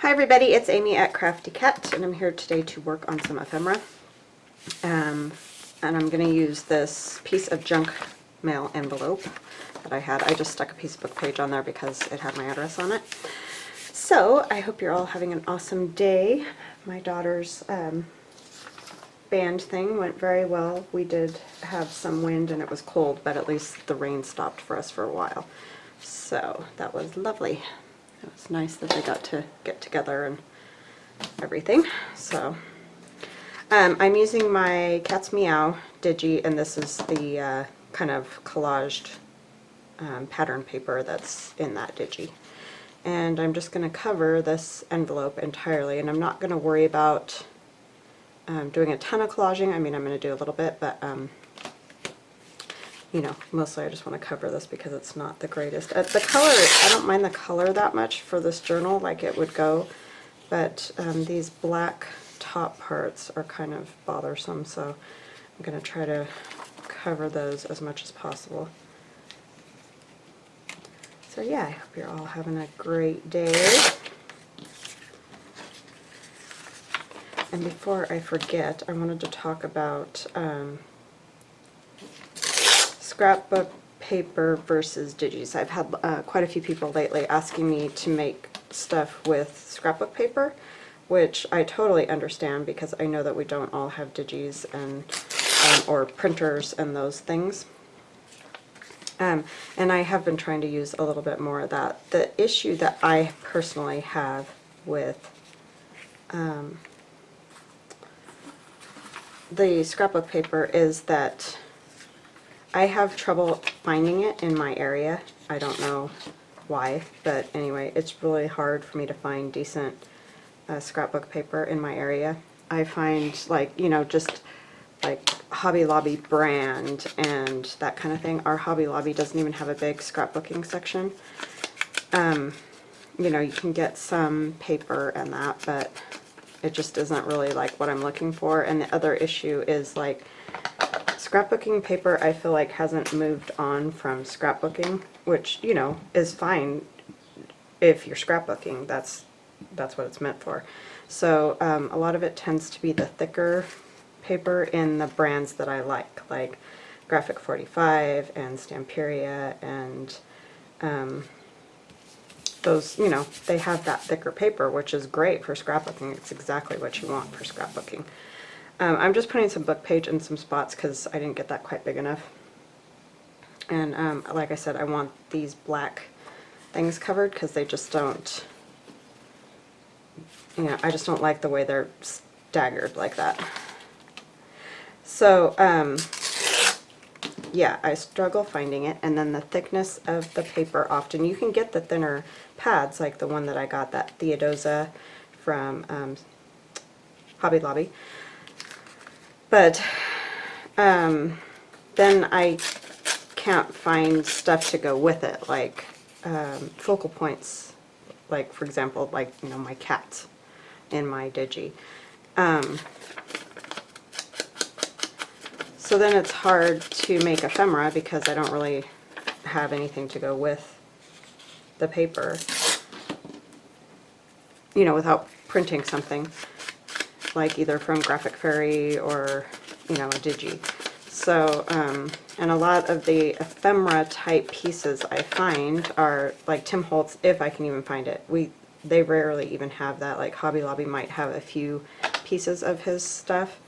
Hi everybody, it's Amy at Crafty Cat, and I'm here today to work on some ephemera. And I'm going to use this piece of junk mail envelope that I had. I just stuck a piece of book page on there because it had my address on it. So I hope you're all having an awesome day. My daughter's band thing went very well. We did have some wind and it was cold, but at least the rain stopped for us for a while. So that was lovely. It was nice that they got to get together and everything. So I'm using my Cat's Meow Digi, and this is the kind of collaged pattern paper that's in that Digi. And I'm just going to cover this envelope entirely, and I'm not going to worry about doing a ton of collaging. I mean, I'm going to do a little bit, but you know, mostly I just want to cover this because it's not the greatest. The color, I don't mind the color that much for this journal, like it would go, but these black top parts are kind of bothersome, so I'm going to try to cover those as much as possible. So yeah, I hope you're all having a great day. And before I forget, I wanted to talk about scrapbook paper versus digis. I've had quite a few people lately asking me to make stuff with scrapbook paper, which I totally understand because I know that we don't all have digis and or printers and those things. And I have been trying to use a little bit more of that. The issue that I personally have with the scrapbook paper is that I have trouble finding it in my area. I don't know why, but anyway, it's really hard for me to find decent scrapbook paper in my area. I find, like, you know, just like Hobby Lobby brand and that kind of thing. Our Hobby Lobby doesn't even have a big scrapbooking section. You know, you can get some paper and that, but it just isn't really like what I'm looking for. And the other issue is, like, scrapbooking paper I feel like hasn't moved on from scrapbooking, which, you know, is fine if you're scrapbooking. That's what it's meant for. So a lot of it tends to be the thicker paper in the brands that I like Graphic 45 and Stamperia, and those, you know, they have that thicker paper, which is great for scrapbooking. It's exactly what you want for scrapbooking. I'm just putting some book page in some spots because I didn't get that quite big enough. And like I said, I want these black things covered because they just don't, you know, I just don't like the way they're staggered like that. So, yeah, I struggle finding it. And then the thickness of the paper, often you can get the thinner pads, like the one that I got, that Theodosia from Hobby Lobby. But then I can't find stuff to go with it, like focal points, like, for example, like, you know, my cats in my Digi. So then it's hard to make ephemera because I don't really have anything to go with the paper, you know, without printing something like either from Graphic Fairy or, you know, a Digi. So, and a lot of the ephemera type pieces I find are like Tim Holtz, if I can even find it. They rarely even have that. Like Hobby Lobby might have a few pieces of his stuff,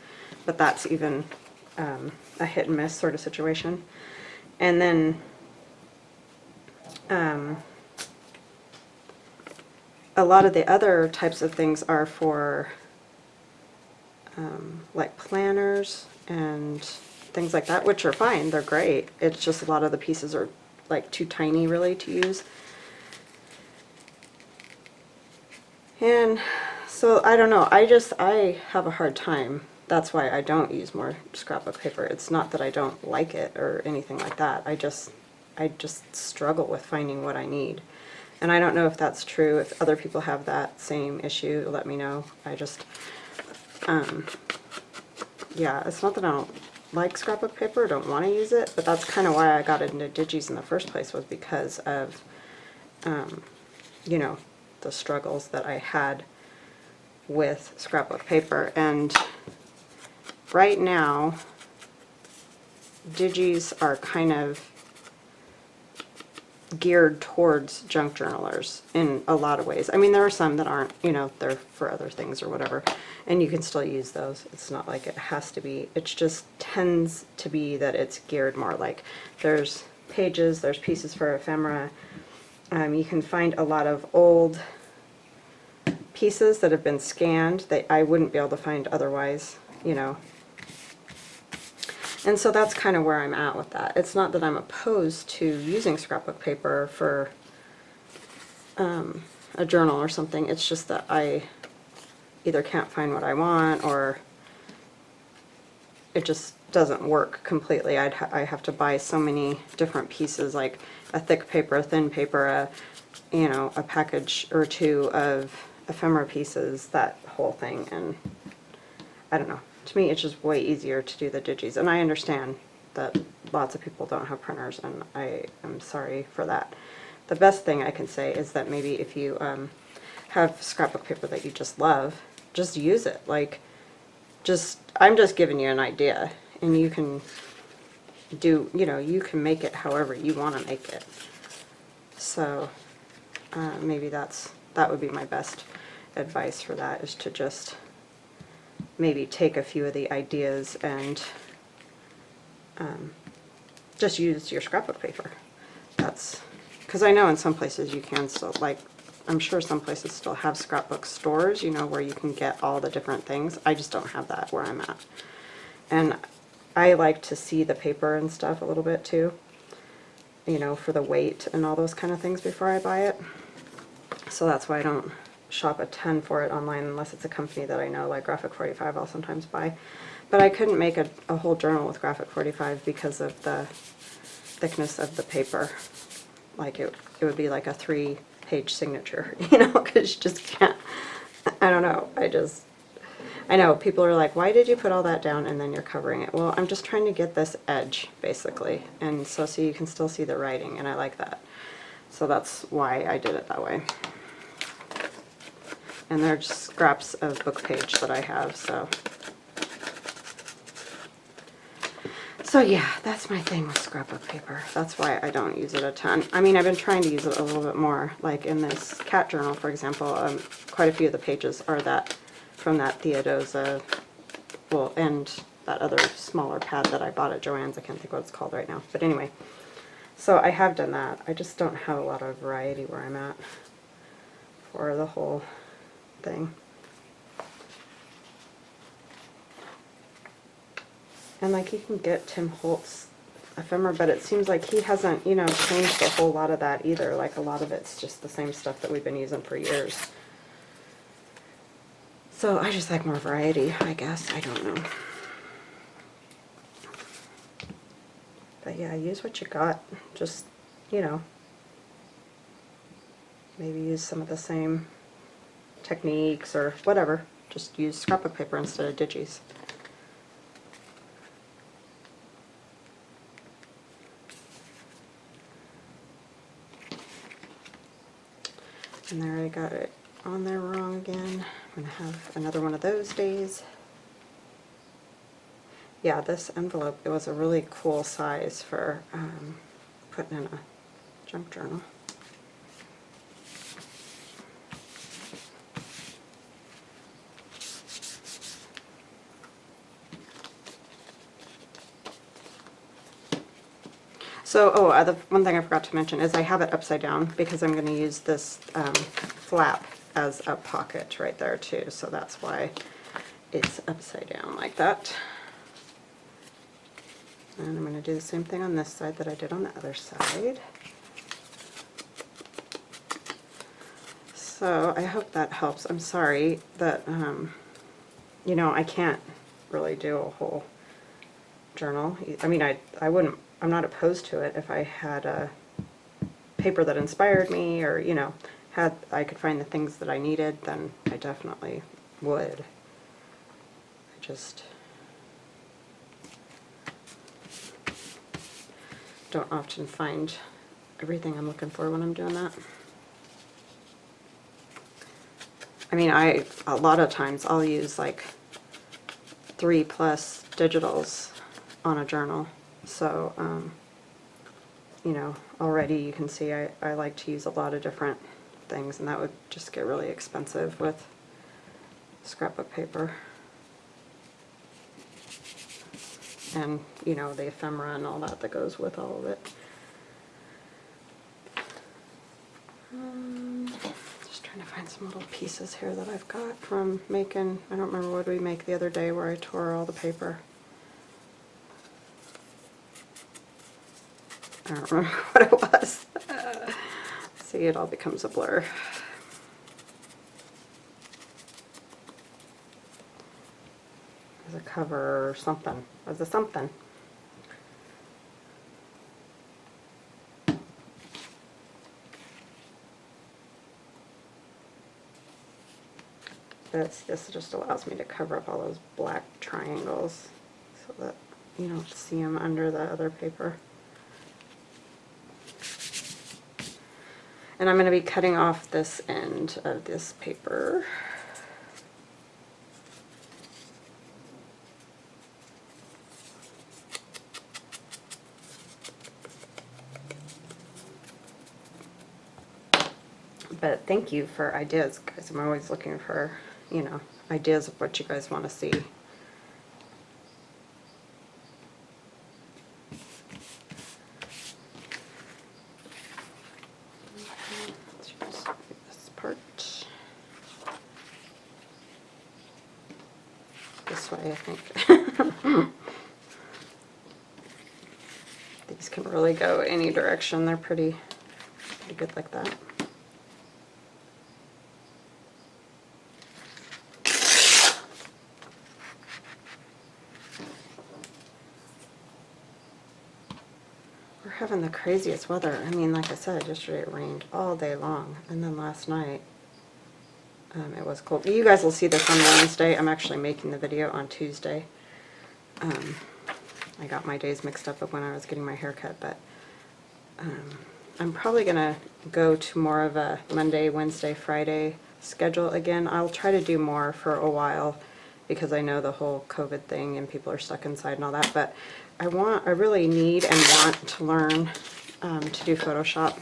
but that's even a hit and miss sort of situation. And then a lot of the other types of things are for like planners and things like that, which are fine, they're great. It's just a lot of the pieces are like too tiny really to use. And so I don't know, I have a hard time. That's why I don't use more scrapbook paper. It's not that I don't like it or anything like that. I just struggle with finding what I need. And I don't know if that's true. If other people have that same issue, let me know. I just yeah, it's not that I don't like scrapbook paper, don't want to use it, but that's kind of why I got into Digis in the first place, was because of you know, the struggles that I had with scrapbook paper. And right now, Digis are kind of geared towards junk journalers in a lot of ways. I mean, there are some that aren't, you know, they're for other things or whatever, and you can still use those. It's not like it has to be. It just tends to be that it's geared more like there's pages, there's pieces for ephemera. You can find a lot of old pieces that have been scanned that I wouldn't be able to find otherwise, you know. And so that's kind of where I'm at with that. It's not that I'm opposed to using scrapbook paper for a journal or something. It's just that I either can't find what I want or it just doesn't work completely. I have to buy so many different pieces, like a thick paper, a thin paper, you know, a package or two of ephemera pieces, that whole thing. And I don't know. To me, it's just way easier to do the Digis, and I understand that lots of people don't have printers, and I am sorry for that. The best thing I can say is that maybe if you have scrapbook paper that you just love, just use it. Like, I'm just giving you an idea, and you can do, you know, you can make it however you want to make it. So maybe that would be my best advice for that, is to just maybe take a few of the ideas and just use your scrapbook paper. That's because I know in some places you can still, like, I'm sure some places still have scrapbook stores, you know, where you can get all the different things. I just don't have that where I'm at. And I like to see the paper and stuff a little bit too, you know, for the weight and all those kind of things before I buy it. So that's why I don't shop a ton for it online unless it's a company that I know, like Graphic 45 I'll sometimes buy. But I couldn't make a whole journal with Graphic 45 because of the thickness of the paper. Like it would be like a 3-page signature, you know, because you just can't, I don't know, I know people are like, why did you put all that down and then you're covering it? Well, I'm just trying to get this edge basically, and so you can still see the writing, and I like that. So that's why I did it that way. And they're just scraps of book page that I have, so yeah, that's my thing with scrapbook paper. That's why I don't use it a ton. I mean, I've been trying to use it a little bit more, like in this cat journal, for example. Quite a few of the pages are from that Theodosia, well, and that other smaller pad that I bought at Joann's. I can't think what it's called right now, but anyway. So I have done that. I just don't have a lot of variety where I'm at for the whole thing. And like, you can get Tim Holtz ephemera, but it seems like he hasn't, you know, changed a whole lot of that either. Like, a lot of it's just the same stuff that we've been using for years. So I just like more variety, I guess. I don't know. But yeah, use what you got. Just, you know, maybe use some of the same techniques or whatever. Just use scrapbook paper instead of Digis. And there, I got it on there wrong again. I'm going to have another one of those days. Yeah, this envelope, it was a really cool size for putting in a junk journal. So, the one thing I forgot to mention is I have it upside down because I'm going to use this flap as a pocket right there too. So that's why it's upside down like that. And I'm going to do the same thing on this side that I did on the other side. So I hope that helps. I'm sorry that, you know, I can't really do a whole journal. I mean, I wouldn't, I'm not opposed to it if I had a paper that inspired me, or, you know, I could find the things that I needed, then I definitely would. I just don't often find everything I'm looking for when I'm doing that. I mean, a lot of times I'll use like 3+ digitals on a journal. So, you know, already you can see I like to use a lot of different things, and that would just get really expensive with scrapbook paper. And, you know, the ephemera and all that goes with all of it. Just trying to find some little pieces here that I've got from making, I don't remember what we make the other day where I tore all the paper. I don't remember what it was. See, it all becomes a blur. There's a cover or something. Was it something? This just allows me to cover up all those black triangles so that you don't see them under the other paper. And I'm going to be cutting off this end of this paper. But thank you for ideas, guys. I'm always looking for, you know, ideas of what you guys want to see. Let's just do this part this way, I think. These can really go any direction. They're pretty good like that. We're having the craziest weather. I mean, like I said, yesterday it rained all day long, and then last night it was cold. You guys will see this on Wednesday. I'm actually making the video on Tuesday. I got my days mixed up of when I was getting my hair cut, but I'm probably going to go to more of a Monday, Wednesday, Friday schedule again. I'll try to do more for a while because I know the whole COVID thing and people are stuck inside and all that, but I really need and want to learn to do Photoshop,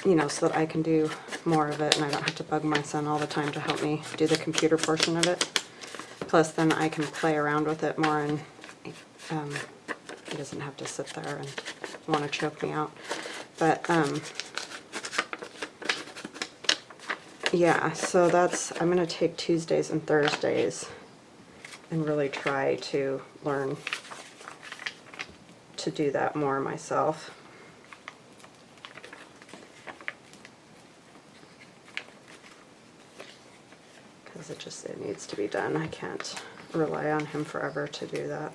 you know, so that I can do more of it and I don't have to bug my son all the time to help me do the computer portion of it. Plus then I can play around with it more and he doesn't have to sit there and want to choke me out. But yeah, so I'm going to take Tuesdays and Thursdays and really try to learn to do that more myself. Because it needs to be done. I can't rely on him forever to do that.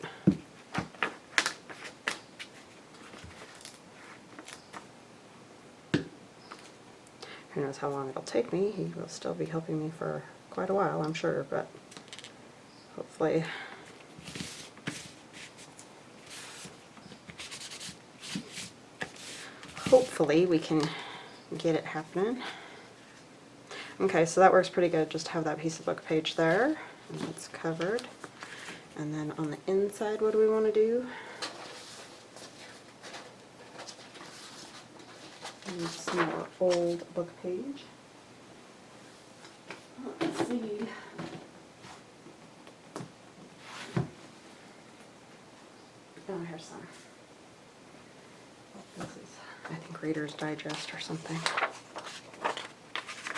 Who knows how long it'll take me. He will still be helping me for quite a while, I'm sure, but hopefully we can get it happening. Okay, so that works pretty good, just have that piece of book page there, and it's covered. And then on the inside, what do we want to do? Need some more old book page. Let's see. Oh, here's some. This is, I think, Reader's Digest or something.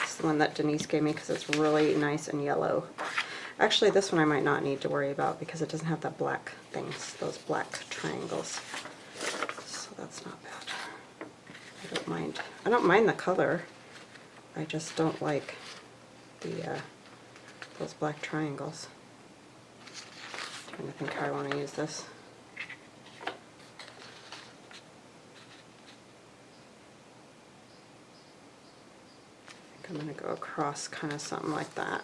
It's the one that Denise gave me because it's really nice and yellow. Actually, this one I might not need to worry about because it doesn't have the black things, those black triangles. So that's not bad. I don't mind. I don't mind the color. I just don't like the those black triangles. I'm trying to think how I want to use this. I think I'm going to go across kind of something like that.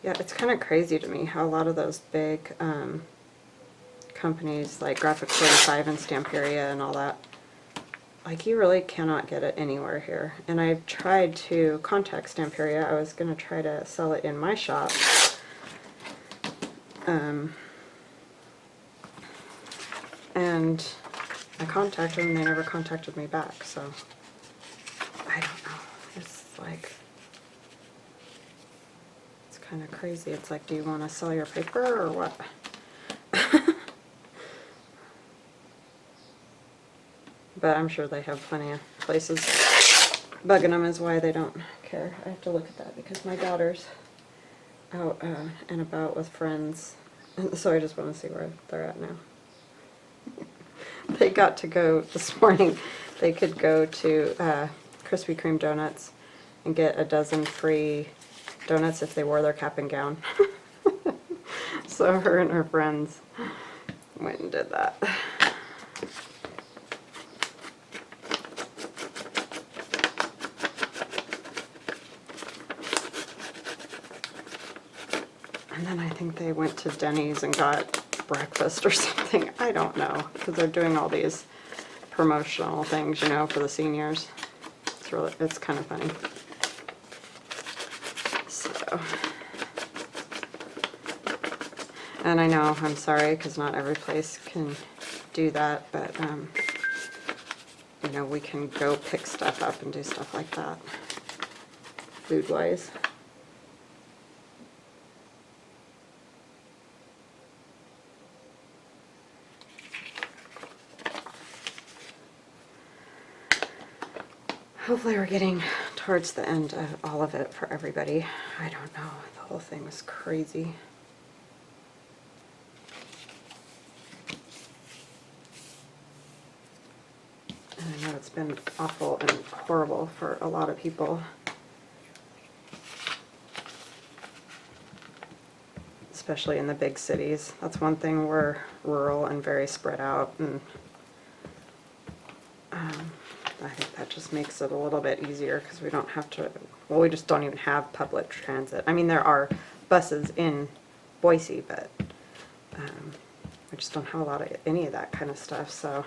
Yeah, it's kind of crazy to me how a lot of those big companies like Graphic 45 and Stamperia and all that, like you really cannot get it anywhere here. And I've tried to contact Stamperia. I was going to try to sell it in my shop. And I contacted them and they never contacted me back, so I don't know. It's like, it's kind of crazy. It's like, do you want to sell your paper or what? But I'm sure they have plenty of places bugging them is why they don't care. I have to look at that because my daughter's out and about with friends, and so I just want to see where they're at now. They got to go this morning. They could go to Krispy Kreme Donuts and get a dozen free donuts if they wore their cap and gown. So her and her friends went and did that. And then I think they went to Denny's and got breakfast or something. I don't know, because they're doing all these promotional things, you know, for the seniors. It's kind of funny. So, and I know, I'm sorry, because not every place can do that, but, you know, we can go pick stuff up and do stuff like that, food-wise. Hopefully we're getting towards the end of all of it for everybody. I don't know, the whole thing was crazy. And I know it's been awful and horrible for a lot of people. Especially in the big cities. That's one thing, we're rural and very spread out, and I think that just makes it a little bit easier because we don't have to, well, we just don't even have public transit. I mean, there are buses in Boise, but we just don't have a lot of any of that kind of stuff, so.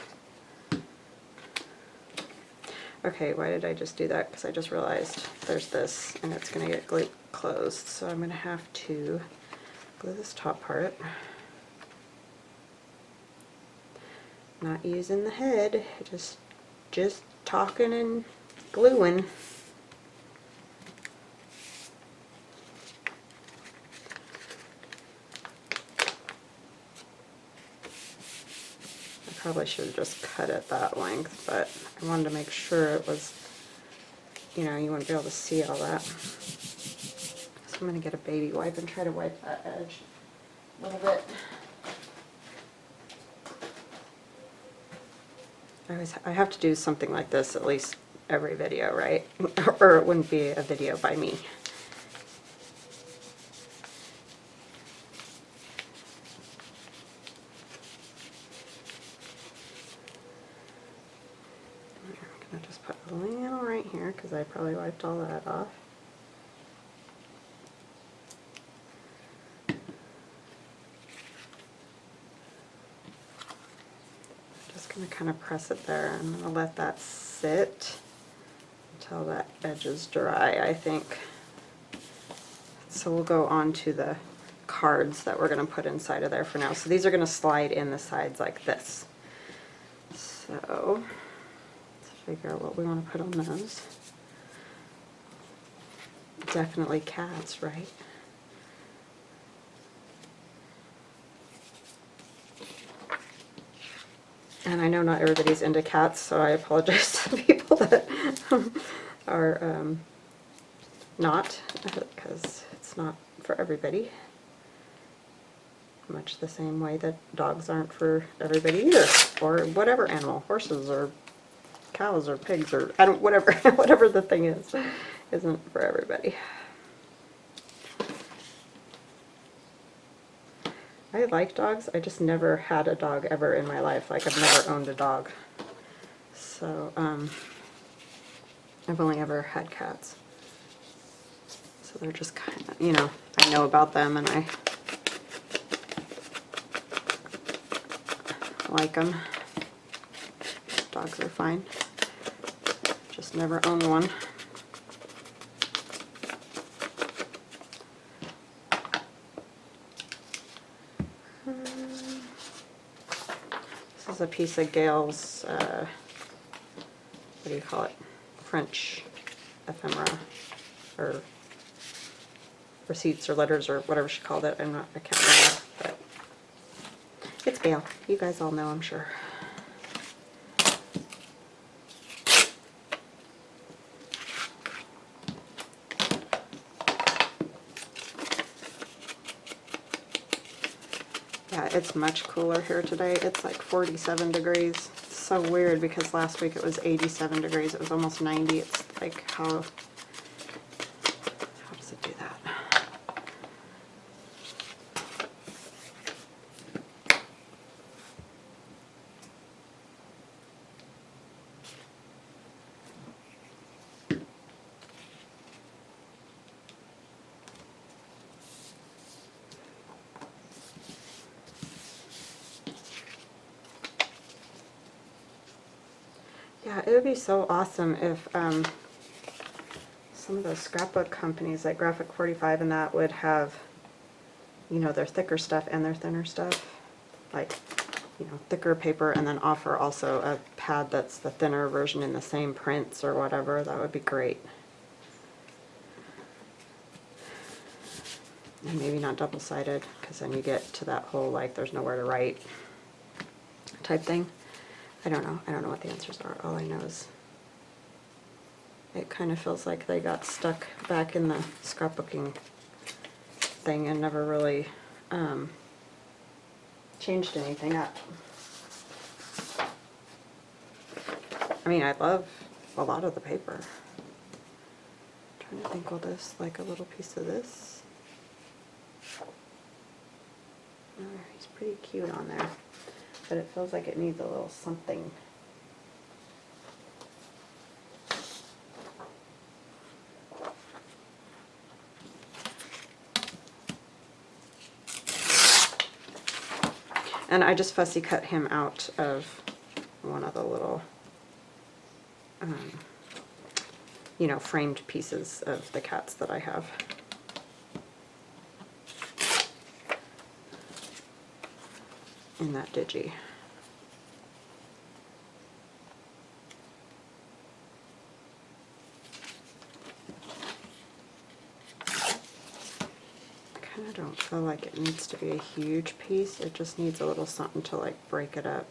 Okay, why did I just do that? Because I just realized there's this, and it's going to get closed, so I'm going to have to glue this top part. Not using the head, just talking and gluing. I probably should have just cut it that length, but I wanted to make sure it was, you know, you wouldn't be able to see all that. So I'm going to get a baby wipe and try to wipe that edge a little bit. I have to do something like this at least every video, right? Or it wouldn't be a video by me. I'm going to just put a little right here because I probably wiped all that off. Going to kind of press it there. I'm going to let that sit until that edge is dry, I think. So we'll go on to the cards that we're going to put inside of there for now. So these are going to slide in the sides like this. So let's figure out what we want to put on those. Definitely cats, right? And I know not everybody's into cats, so I apologize to the people that are not, because it's not for everybody. Much the same way that dogs aren't for everybody either, or whatever animal, horses or cows or pigs or whatever, whatever the thing is, isn't for everybody. I like dogs, I just never had a dog ever in my life. Like, I've never owned a dog. So, I've only ever had cats. So they're just kind of, you know, I I know about them and I like them. Dogs are fine. Just never own one. This is a piece of Gail's, what do you call it? French ephemera, or receipts or letters or whatever she called it. I can't remember, but it's Gail. You guys all know, I'm sure. Yeah, it's much cooler here today. It's like 47 degrees. It's so weird because last week it was 87 degrees. It was almost 90. It's like, how does it do that? Yeah, it would be so awesome if some of those scrapbook companies like Graphic 45 and that would have, you know, their thicker stuff and their thinner stuff. Like, you know, thicker paper and then offer also a pad that's the thinner version in the same prints or whatever. That would be great. And maybe not double-sided, because then you get to that whole, like, there's nowhere to write type thing. I don't know. I don't know what the answers are. All I know is it kind of feels like they got stuck back in the scrapbooking thing and never really changed anything up. I mean, I love a lot of the paper. I'm trying to think, will this, like a little piece of this? Oh, he's pretty cute on there, but it feels like it needs a little something. And I just fussy cut him out of one of the little, you know, framed pieces of the cats that I have. In that digi. I kind of don't feel like it needs to be a huge piece. It just needs a little something to like break it up.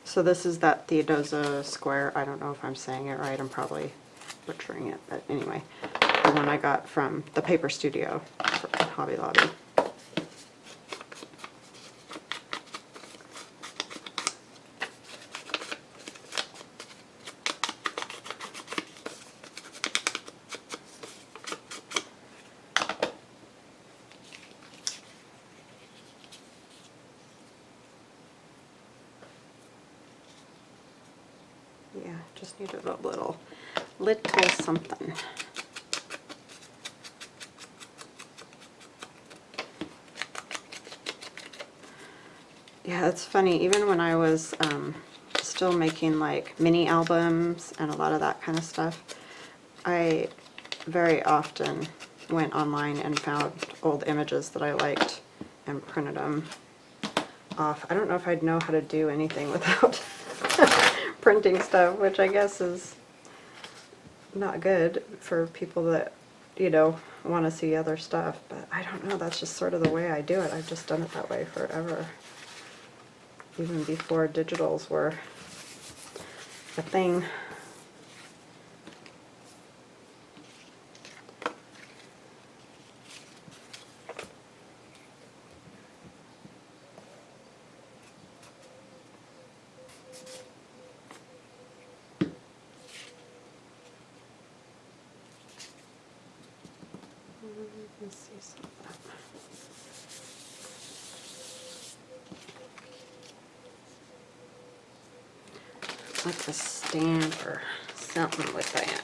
So this is that Theodosia square. I don't know if I'm saying it right. I'm probably butchering it, but anyway, the one I got from the Paper Studio from Hobby Lobby. Yeah, just needed a little something. Yeah, it's funny, even when I was still making like mini albums and a lot of that kind of stuff, I very often went online and found old images that I liked and printed them off. I don't know if I'd know how to do anything without printing stuff, which I guess is not good for people that, you know, want to see other stuff, but I don't know, that's just sort of the way I do it. I've just done it that way forever. Even before digitals were a thing. Let's see some of that. like a stamp or something with that.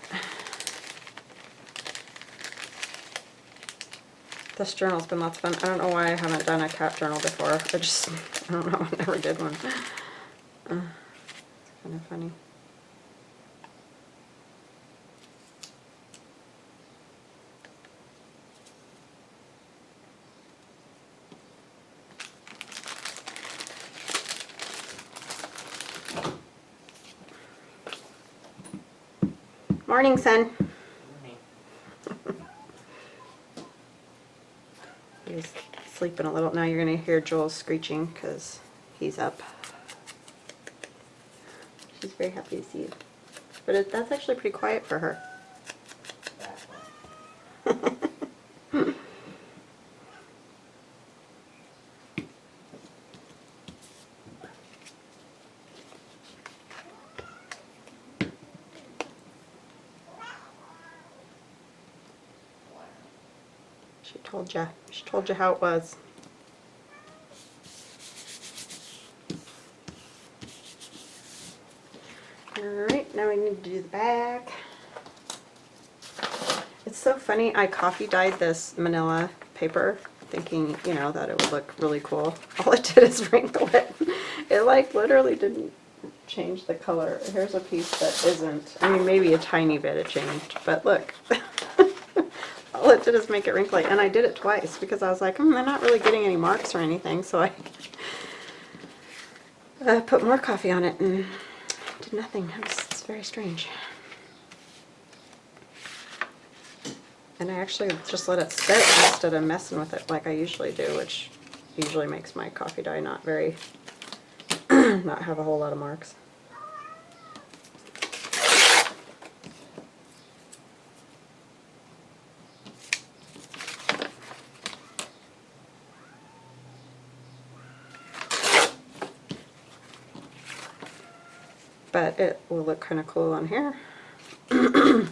This journal's been lots of fun. I don't know why I haven't done a cat journal before. I don't know, I never did one. It's kind of funny. Morning, son. He's sleeping a little. Now you're going to hear Joel screeching because he's up. She's very happy to see you. But that's actually pretty quiet for her. She told you how it was. Alright, now we need to do the back. It's so funny, I coffee dyed this manila paper thinking, you know, that it would look really cool. All it did is wrinkle it. It like literally didn't change the color. Here's a piece that isn't, I mean maybe a tiny bit it changed, but look. All it did is make it wrinkly, and I did it twice because I was like, they're not really getting any marks or anything, so I put more coffee on it and did nothing. It's very strange. And I actually just let it sit instead of messing with it like I usually do, which usually makes my coffee dye not very, not have a whole lot of marks. But it will look kind of cool on here. I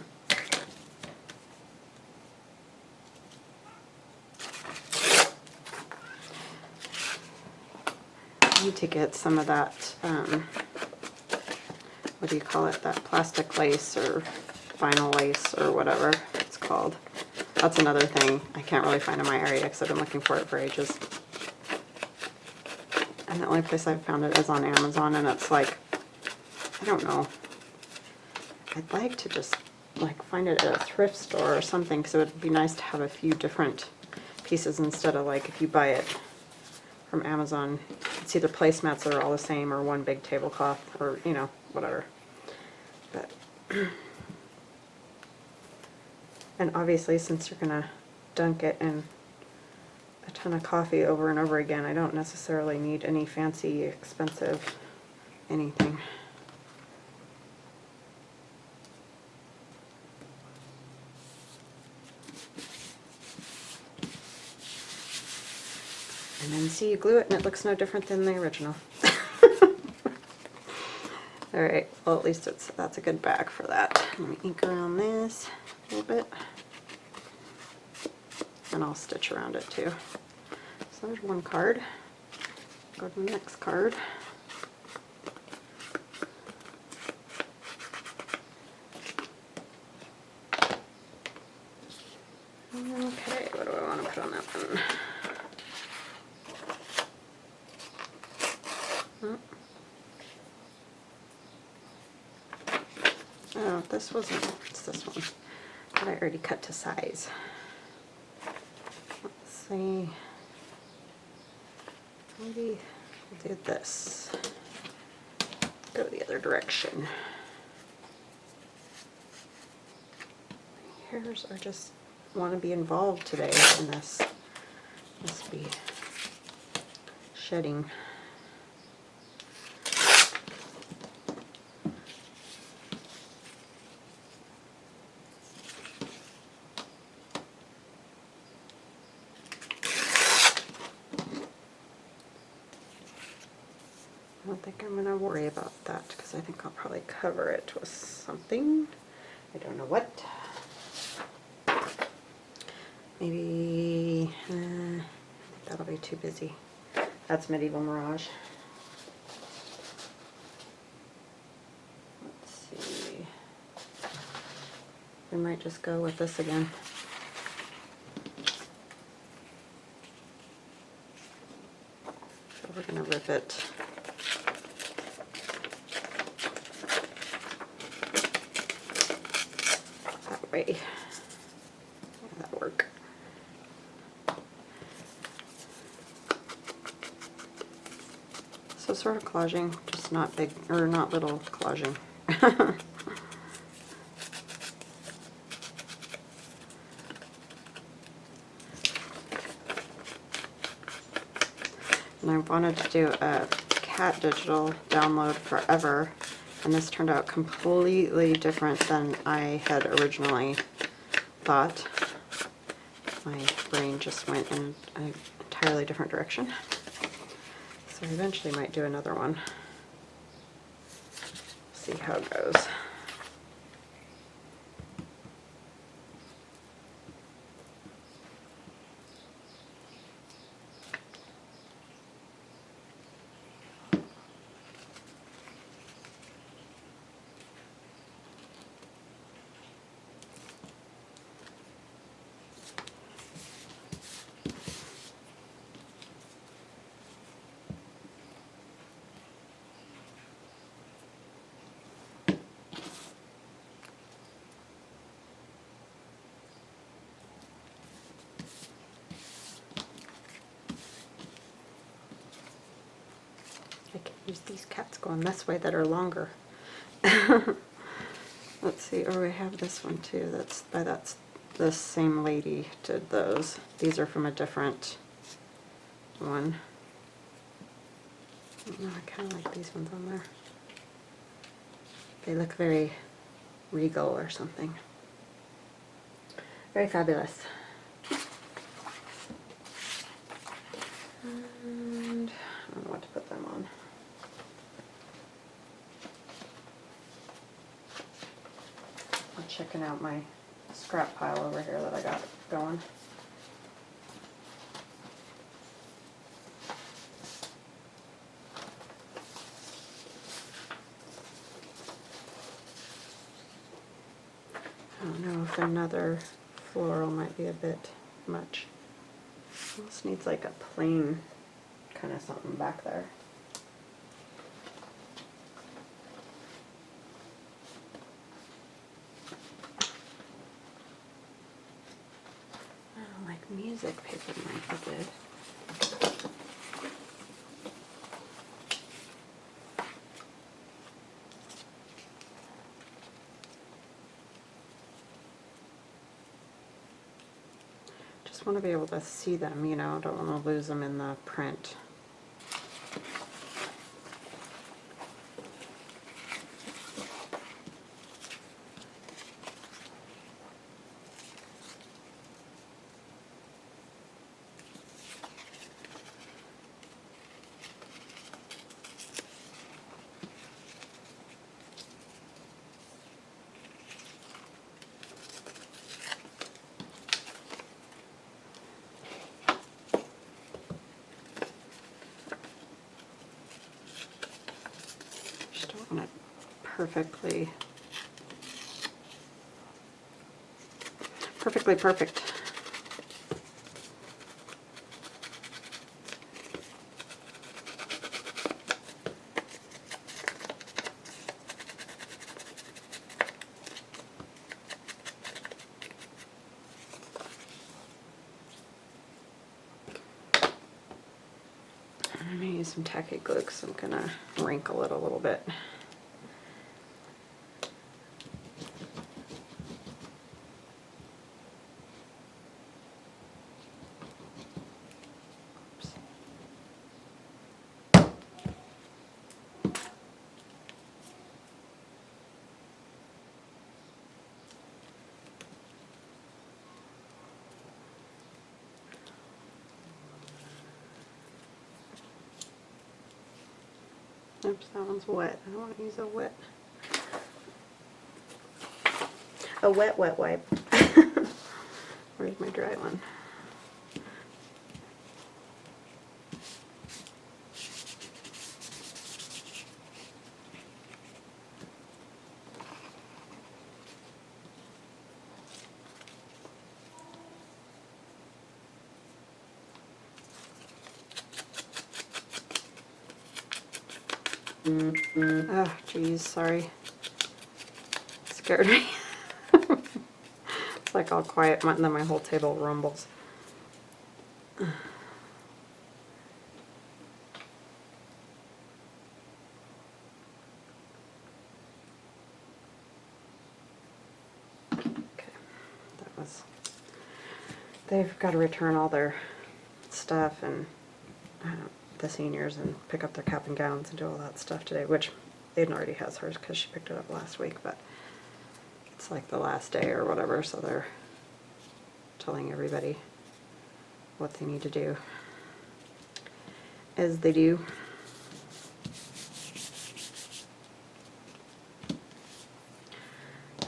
need to get some of that, what do you call it, that plastic lace or vinyl lace or whatever it's called. That's another thing I can't really find in my area because I've been looking for it for ages. And the only place I've found it is on Amazon, and it's like, I don't know. I'd like to just like find it at a thrift store or something, because it would be nice to have a few different pieces instead of like if you buy it from Amazon, it's either placemats that are all the same or one big tablecloth or, you know, whatever. But and obviously since you're gonna dunk it in a ton of coffee over and over again, I don't necessarily need any fancy expensive anything. And then see, you glue it and it looks no different than the original. Alright, well at least that's a good bag for that. Let me ink around this a little bit. And I'll stitch around it too. So there's one card. Go to the next card. Okay, what do I want to put on that one? Oh, this wasn't, it's this one that I already cut to size. Let's see, maybe we'll do this, go the other direction. My hairs are just want to be involved today in this. Must be shedding. I don't think I'm going to worry about that because I think I'll probably cover it with something. I don't know what. Maybe I think that'll be too busy. That's Medieval Mirage. we might just go with this again. So we're going to rip it. That way. Yeah, that'll work. So sort of collaging, just not big, or not little collaging. And I wanted to do a cat digital download forever, and this turned out completely different than I had originally thought. My brain just went in an entirely different direction. So I eventually might do another one. See how it goes. I can use these cats going this way that are longer. Let's see, or we have this one too. That's the same lady did those. These are from a different one. I don't know, I kind of like these ones on there. They look very regal or something. Very fabulous. And I don't know what to put them on. I'm checking out my scrap pile over here that I got going. I don't know if another floral might be a bit much. This needs like a plain kind of something back there. Oh, like music paper might be good. Just want to be able to see them, you know, don't want to lose them in the print. Just don't want it perfectly perfect. I'm going to use some tacky glue because I'm going to wrinkle it a little bit. Oops. Oops, that one's wet. I don't want to use a wet wipe. Where's my dry one? Oh, geez, sorry. Scared me. It's like all quiet, and then my whole table rumbles. Okay, that was. They've got to return all their stuff and the seniors and pick up their cap and gowns and do all that stuff today, which Aiden already has hers because she picked it up last week, but it's like the last day or whatever, so they're telling everybody what they need to do as they do.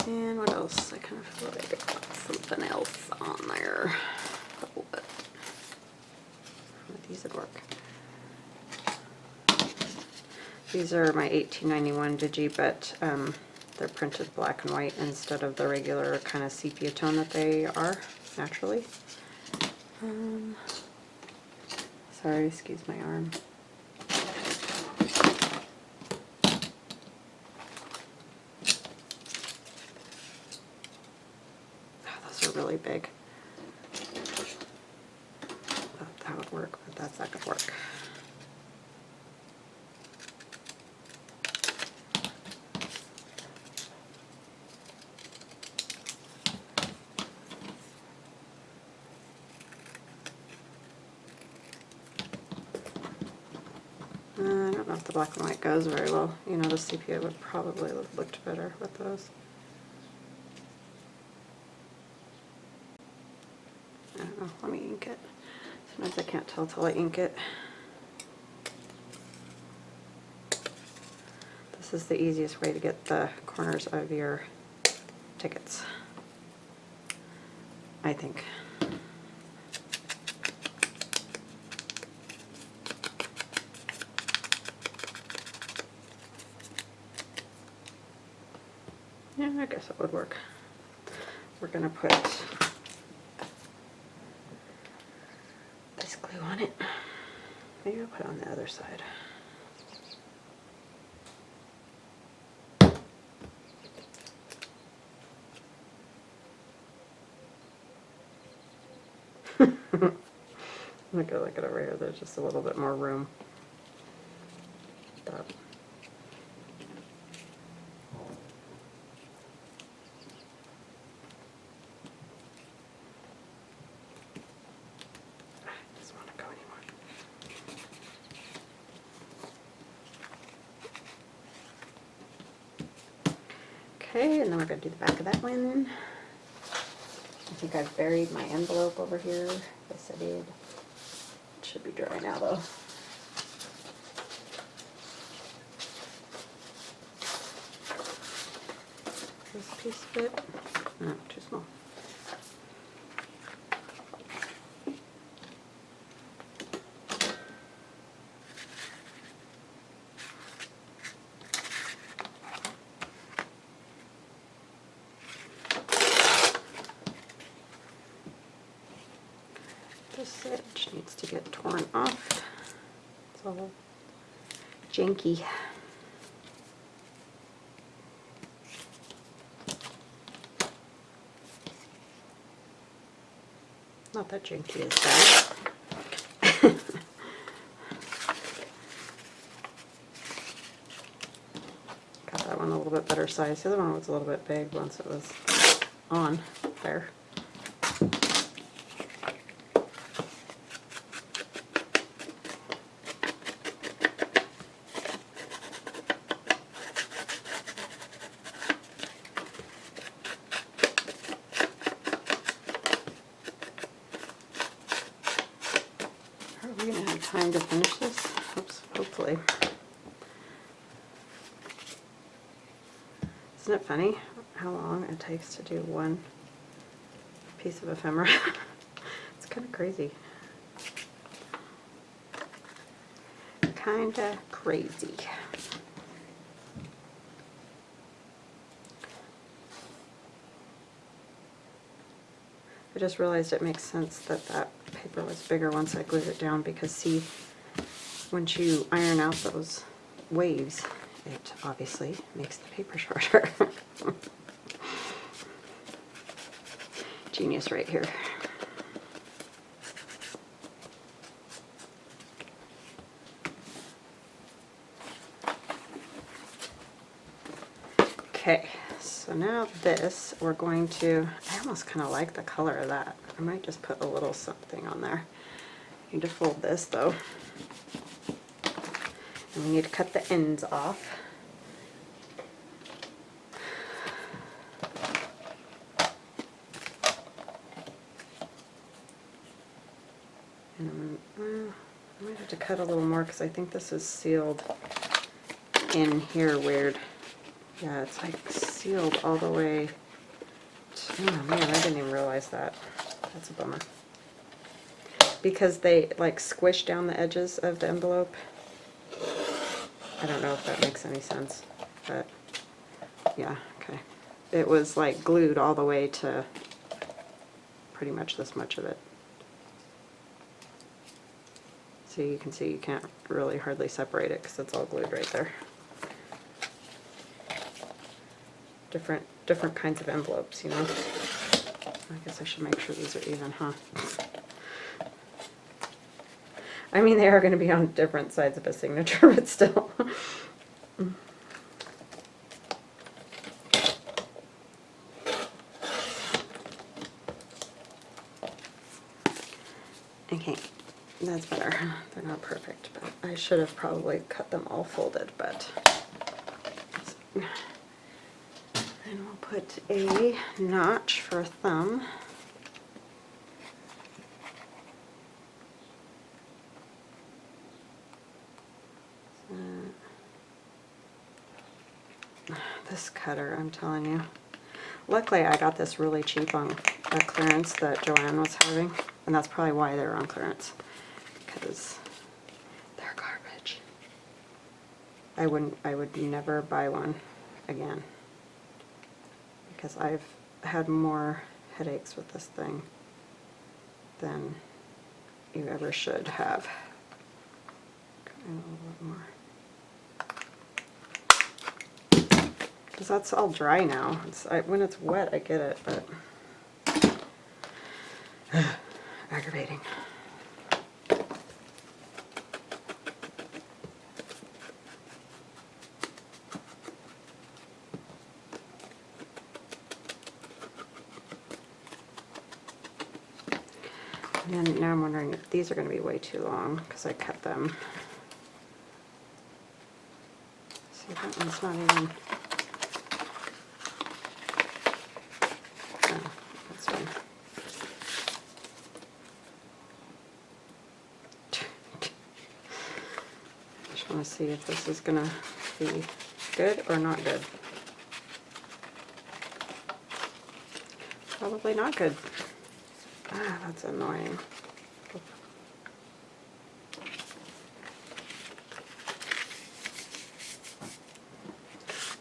And what else? I kind of feel like I got something else on there. Oh, but these would work. These are my 1891 Digi, but they're printed black and white instead of the regular kind of sepia tone that they are naturally. Sorry, excuse my arm. Oh, those are really big. Thought that would work, but that's not gonna work. I don't know if the black and white goes very well. You know, the sepia would probably have looked better with those. I don't know, let me ink it. Sometimes I can't tell till I ink it. This is the easiest way to get the corners of your tickets, I think. Yeah, I guess it would work. We're gonna put this glue on it. Maybe I'll put it on the other side. Look at it over here. There's just a little bit more room. That. Doesn't want to go anymore. Okay, and then we're going to do the back of that one. I think I've buried my envelope over here. Yes, I did. It should be dry now, though. This piece of it. No, too small. This edge needs to get torn off. It's all janky. Not that janky is bad. Got that one a little bit better size. The other one was a little bit big once it was on there. Are we going to have time to finish this? Oops, hopefully. Isn't it funny how long it takes to do one piece of ephemera? It's kind of crazy. Kinda crazy. I just realized it makes sense that that paper was bigger once I glued it down, because see, once you iron out those waves, it obviously makes the paper shorter. Genius right here. Okay, so now this, we're going to, I almost kind of like the color of that. I might just put a little something on there. I need to fold this though. And we need to cut the ends off. And I might have to cut a little more because I think this is sealed in here weird. Yeah, it's like sealed all the way. Oh man, I didn't even realize that. That's a bummer. Because they like squish down the edges of the envelope. I don't know if that makes any sense, but yeah, okay. It was like glued all the way to pretty much this much of it. So you can see you can't really hardly separate it because it's all glued right there. Different kinds of envelopes, you know. I guess I should make sure these are even, huh? I mean, they are going to be on different sides of a signature, but still. Okay, that's better. They're not perfect, but I should have probably cut them all folded, but. And we'll put a notch for a thumb. This cutter, I'm telling you. Luckily, I got this really cheap on a clearance that Joanne was having, and that's probably why they're on clearance, because they're garbage. I would never buy one again, because I've had more headaches with this thing than you ever should have. A little bit more. Because that's all dry now. When it's wet, I get it, but aggravating. And then now I'm wondering if these are going to be way too long because I cut them. See, that one's not even. Oh, that's fine. I just want to see if this is going to be good or not good. Probably not good. Ah, that's annoying.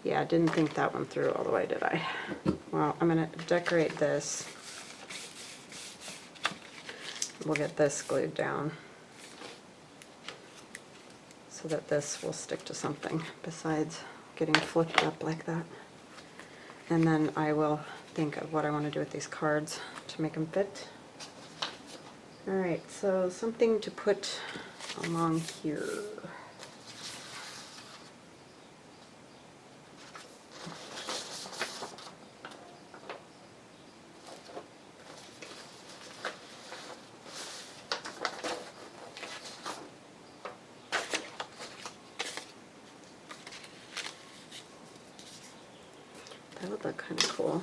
Yeah, I didn't think that one through all the way, did I? Well, I'm going to decorate this. We'll get this glued down so that this will stick to something besides getting flipped up like that. And then I will think of what I want to do with these cards to make them fit. Alright, so something to put along here. That would look kind of cool.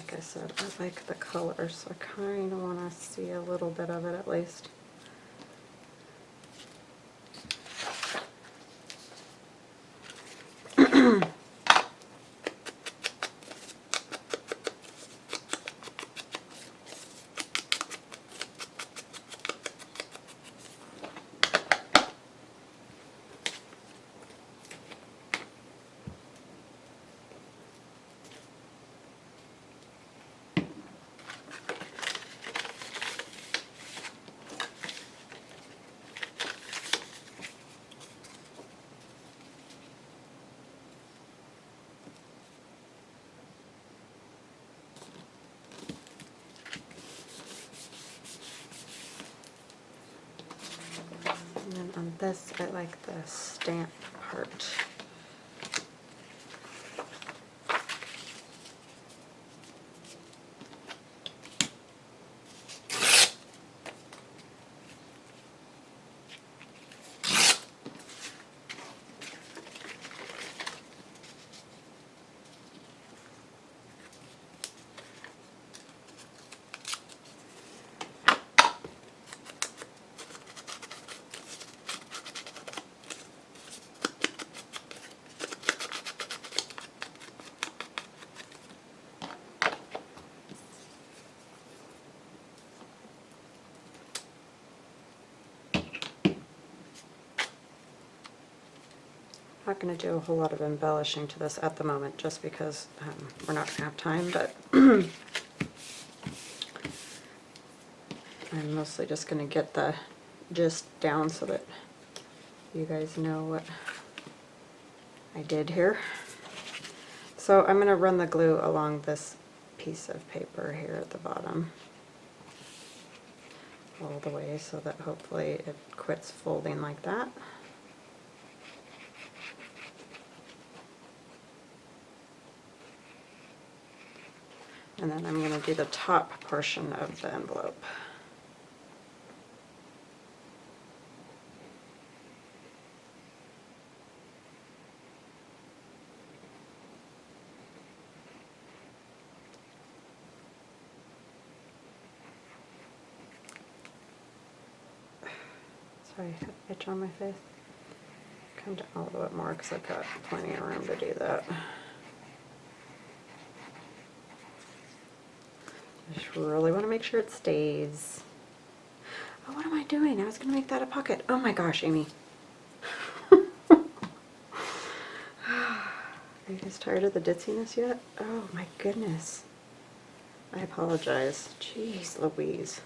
like I said, I like the color, so I kind of want to see a little bit of it at least. And then on this, I like the stamp part. I'm not going to do a whole lot of embellishing to this at the moment, just because we're not going to have time, but I'm mostly just going to get the gist down so that you guys know what I did here. So I'm going to run the glue along this piece of paper here at the bottom all the way so that hopefully it quits folding like that. And then I'm going to do the top portion of the envelope. Sorry, I have an itch on my face. Come down a little bit more because I've got plenty of room to do that. I just really want to make sure it stays. Oh, what am I doing? I was going to make that a pocket. Oh my gosh, Amy. Are you guys tired of the ditziness yet? Oh my goodness. I apologize. Jeez Louise.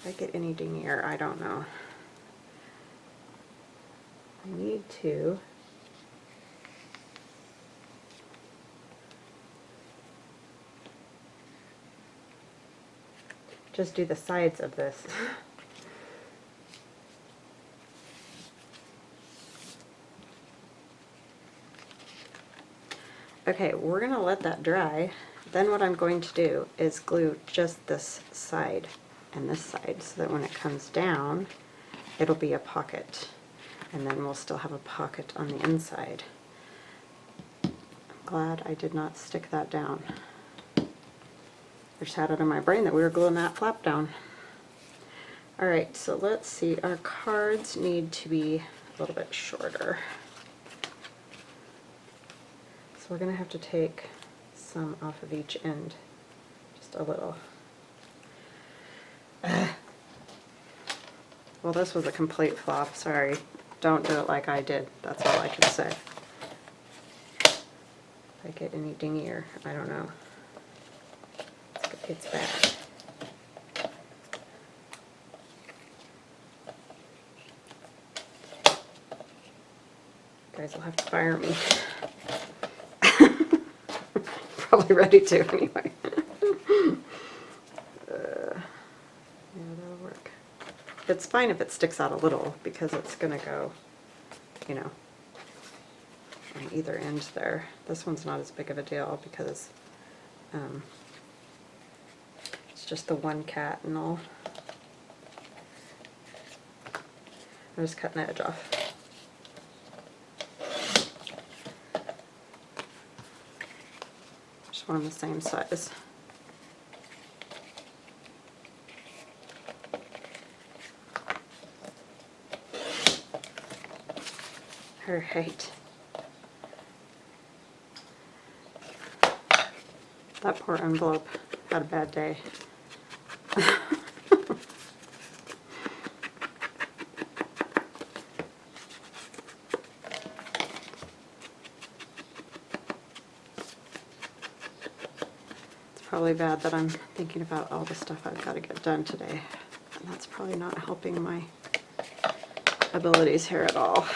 If I get any dingier, I don't know. I need to just do the sides of this. Okay, we're going to let that dry. Then what I'm going to do is glue just this side and this side so that when it comes down, it'll be a pocket. And then we'll still have a pocket on the inside. I'm glad I did not stick that down. I just had it in my brain that we were gluing that flap down. Alright, so let's see. Our cards need to be a little bit shorter. So we're going to have to take some off of each end. Just a little. Well, this was a complete flop. Sorry. Don't do it like I did. That's all I can say. If I get any dingier, I don't know. It's bad. You guys will have to fire me. Probably ready to anyway. Yeah, that'll work. It's fine if it sticks out a little because it's going to go, you know, on either end there. This one's not as big of a deal because it's just the one cat and all. I'm just cutting the edge off. Just one the same size. Alright. That poor envelope had a bad day. It's probably bad that I'm thinking about all the stuff I've got to get done today. And that's probably not helping my abilities here at all.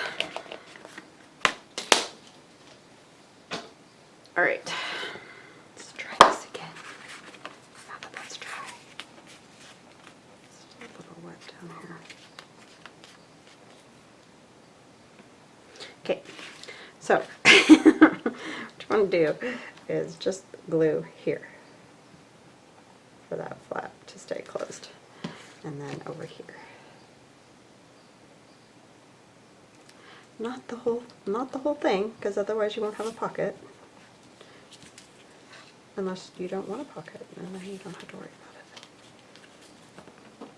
Alright, let's try this again. Now that that's dry. It's a little wet down here. Okay, so what you want to do is just glue here for that flap to stay closed, and then over here. Not the whole thing, because otherwise you won't have a pocket. Unless you don't want a pocket, and then you don't have to worry about it.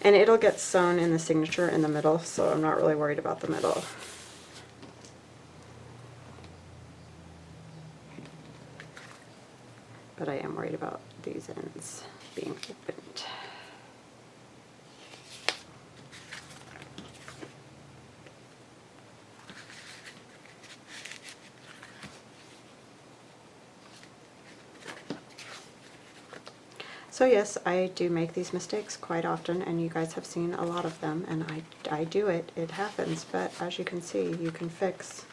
And it'll get sewn in the signature in the middle, so I'm not really worried about the middle. But I am worried about these ends being opened. So yes, I do make these mistakes quite often, and you guys have seen a lot of them, and I do it. It happens, but as you can see, you can fix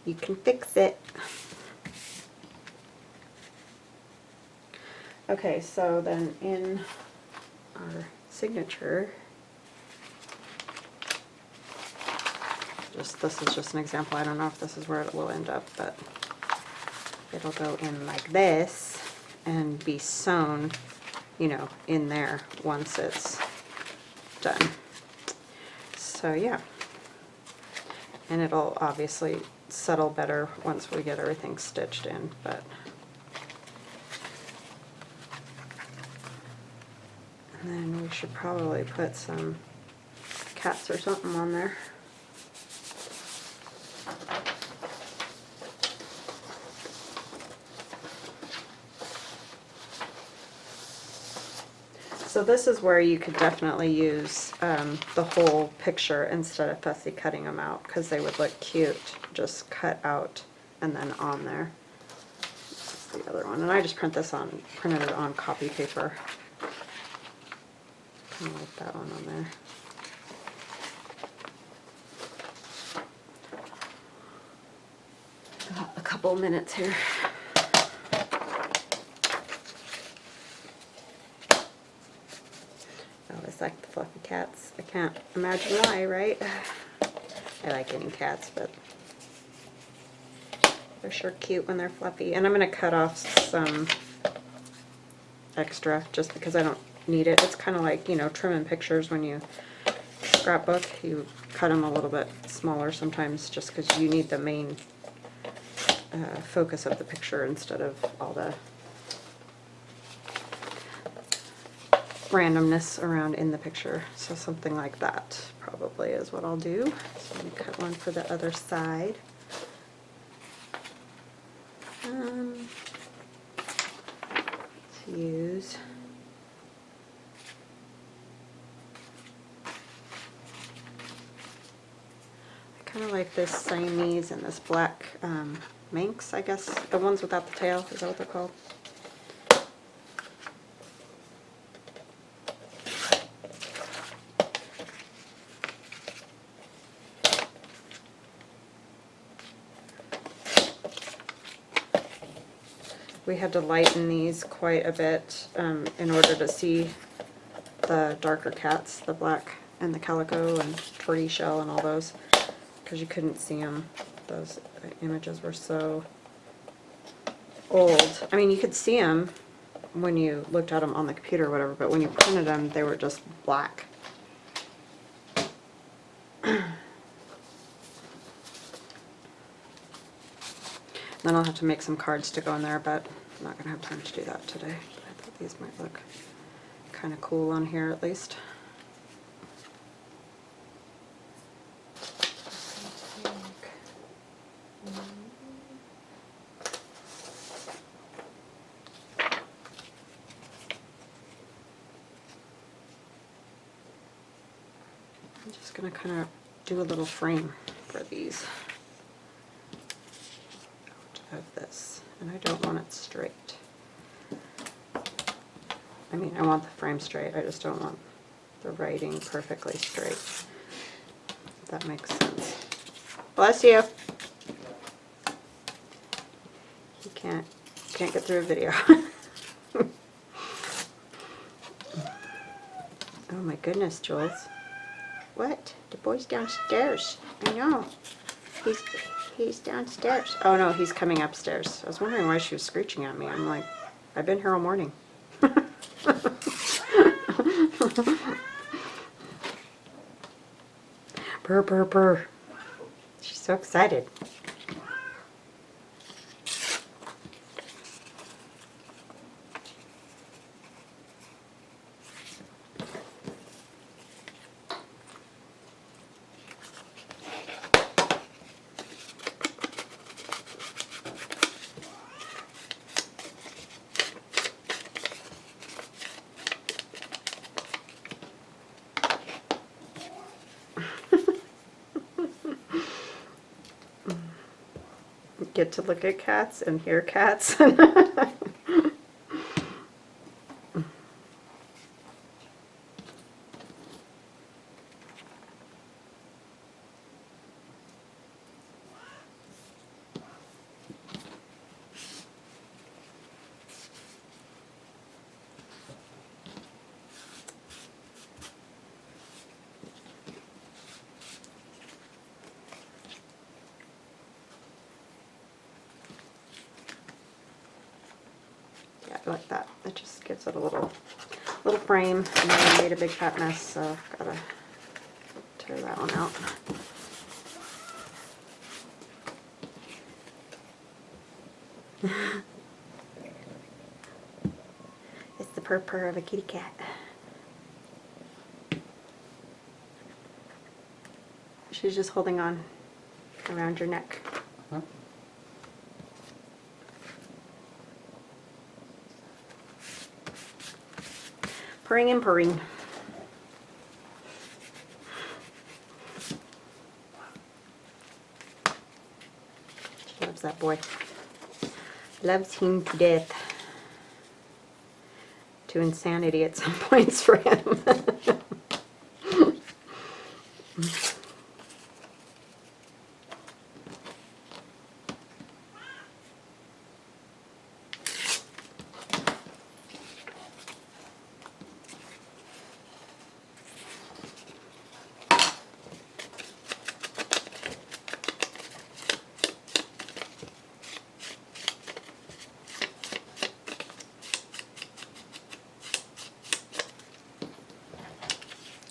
it. Okay, so then in our signature, this is just an example. I don't know if this is where it will end up, but it'll go in like this and be sewn, you know, in there once it's done. So yeah, and it'll obviously settle better once we get everything stitched in, but and then we should probably put some cats or something on there. So this is where you could definitely use the whole picture instead of fussy cutting them out, because they would look cute just cut out and then on there. That's the other one, and I just printed it on copy paper. Kind of like that one on there. Got a couple minutes here. Like the fluffy cats. I can't imagine why, right? I like any cats, but they're sure cute when they're fluffy. And I'm going to cut off some extra just because I don't need it. It's kind of like, you know, trimming pictures when you scrapbook. You cut them a little bit smaller sometimes just because you need the main focus of the picture instead of all the randomness around in the picture. So something like that probably is what I'll do. So I'm going to cut one for the other side. Let's use I kind of like this Siamese and this black Manx, I guess. The ones without the tail, is that what they're called? We had to lighten these quite a bit in order to see the darker cats, the black and the calico and tortoiseshell and all those, because you couldn't see them. Those images were so old. I mean, you could see them when you looked at them on the computer or whatever, but when you printed them, they were just black. Then I'll have to make some cards to go in there, but I'm not gonna have time to do that today. But I thought these might look kind of cool on here at least. I'm just gonna kind of do a little frame for these out of this, and I don't want it straight. I mean, I want the frame straight, I just don't want the writing perfectly straight. If that makes sense. Bless you. You can't get through a video. Oh my goodness, Jules. What? The boy's downstairs. I know. He's downstairs. Oh no, he's coming upstairs. I was wondering why she was screeching at me. I'm like, I've been here all morning. Purr, purr, purr. She's so excited. Get to look at cats and hear cats. I like that. It just gives it a little frame, and then I made a big fat mess, so gotta tear that one out. It's the purr purr of a kitty cat. She's just holding on around your neck. Huh? Purring and purring. She loves that boy. Loves him to death. To insanity at some points for him.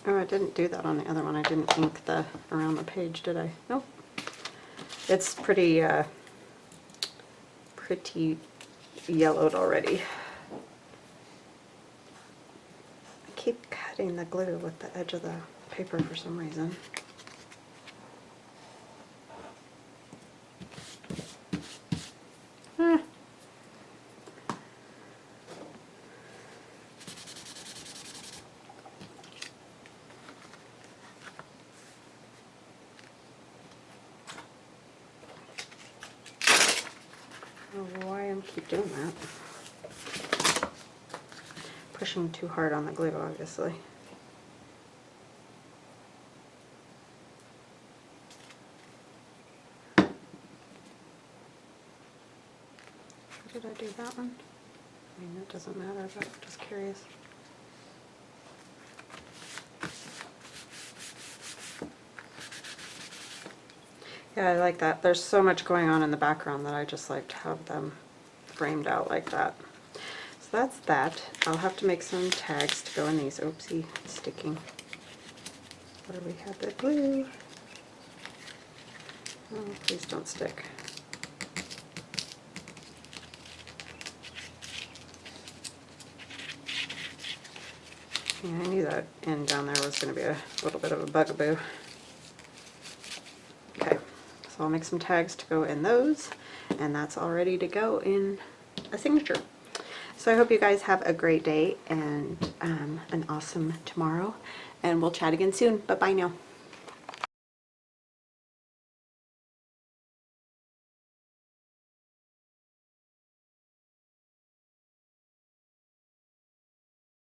Oh, I didn't do that on the other one. I didn't ink the around the page, did I? Nope. It's pretty yellowed already. I keep cutting the glue with the edge of the paper for some reason. I don't know why I keep doing that. Pushing too hard on the glue, obviously. Did I do that one? I mean, it doesn't matter, but I'm just curious. Yeah, I like that. There's so much going on in the background that I just like to have them framed out like that. So that's that. I'll have to make some tags to go in these. Oopsie, it's sticking. Where we have the glue. Oh, please don't stick. Yeah, I knew that end down there was going to be a little bit of a bugaboo. Okay, so I'll make some tags to go in those, and that's all ready to go in a signature. So I hope you guys have a great day and an awesome tomorrow, and we'll chat again soon. Bye-bye now.